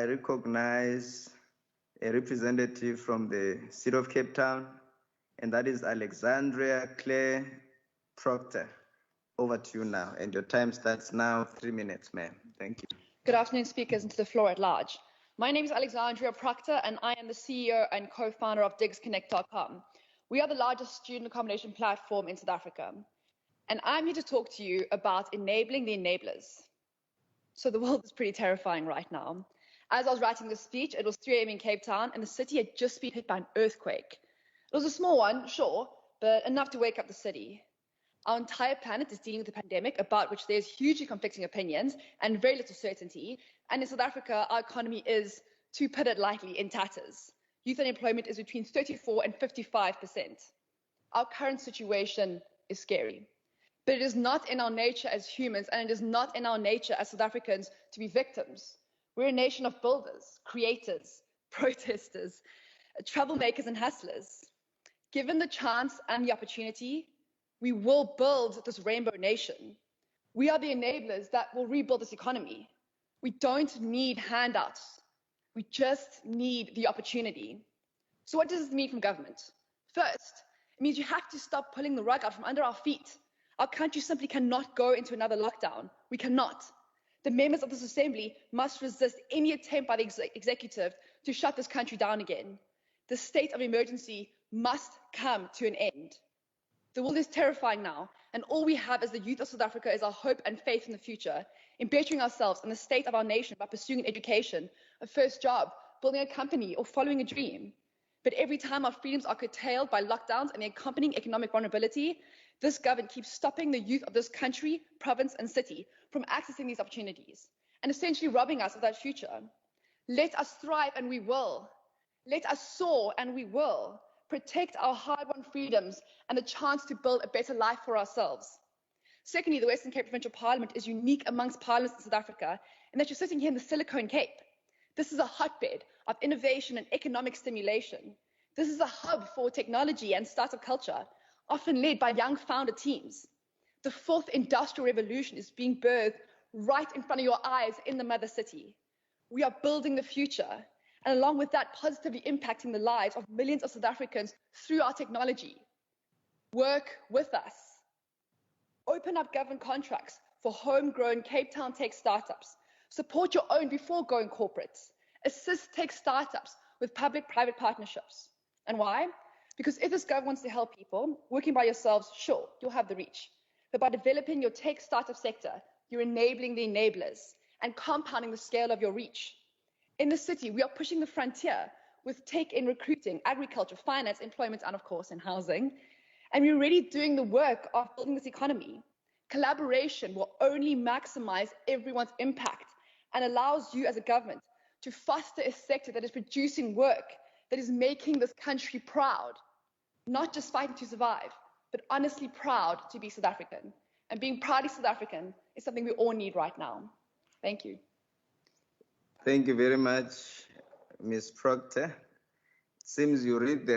I recognize a representative from the city of Cape Town, and that is Alexandria Procter. Over to you now, and your time starts now. 3 minutes, ma'am. Thank you. Good afternoon, speakers, and to the floor at large. My name is Alexandria Procter, and I am the CEO and co-founder of digsconnect.com. We are the largest student accommodation platform in South Africa, and I'm here to talk to you about enabling the enablers. So the world is pretty terrifying right now. As I was writing this speech, it was 3 a.m. in Cape Town, and the city had just been hit by an earthquake. It was a small one, sure, but enough to wake up the city. Our entire planet is dealing with a pandemic about which there's hugely conflicting opinions and very little certainty. And in South Africa, our economy is, to put it lightly, in tatters. Youth unemployment is between 34 and 55%. Our current situation is scary. But it is not in our nature as humans, and it is not in our nature as South Africans to be victims. We're a nation of builders, creators, protesters, troublemakers, and hustlers. Given the chance and the opportunity, we will build this rainbow nation. We are the enablers that will rebuild this economy. We don't need handouts. We just need the opportunity. So what does this mean from government? First, it means you have to stop pulling the rug out from under our feet. Our country simply cannot go into another lockdown. We cannot. The members of this assembly must resist any attempt by the executive to shut this country down again. The state of emergency must come to an end. The world is terrifying now, and all we have as the youth of South Africa is our hope and faith in the future, in bettering ourselves and the state of our nation by pursuing an education, a first job, building a company, or following a dream. But every time our freedoms are curtailed by lockdowns and the accompanying economic vulnerability, this government keeps stopping the youth of this country, province, and city from accessing these opportunities, and essentially robbing us of that future. Let us thrive, and we will. Let us soar, and we will. Protect our hard-won freedoms and the chance to build a better life for ourselves. Secondly, the Western Cape Provincial Parliament is unique amongst parliaments in South Africa in that you're sitting here in the Silicon Cape. This is a hotbed of innovation and economic stimulation. This is a hub for technology and startup culture, often led by young founder teams. The fourth industrial revolution is being birthed right in front of your eyes in the mother city. We are building the future, and along with that, positively impacting the lives of millions of South Africans through our technology. Work with us. Open up government contracts for homegrown Cape Town tech startups. Support your own before going corporate. Assist tech startups with public-private partnerships. And why? Because if this government wants to help people, working by yourselves, sure, you'll have the reach. But by developing your tech startup sector, you're enabling the enablers and compounding the scale of your reach. In the city, we are pushing the frontier with tech in recruiting, agriculture, finance, employment, and of course in housing. And we're already doing the work of building this economy. Collaboration will only maximize everyone's impact and allows you as a government to foster a sector that is producing work, that is making this country proud, not just fighting to survive, but honestly proud to be South African. And being proudly South African is something we all need right now. Thank you. Thank you very much, Ms. Procter. It seems you read the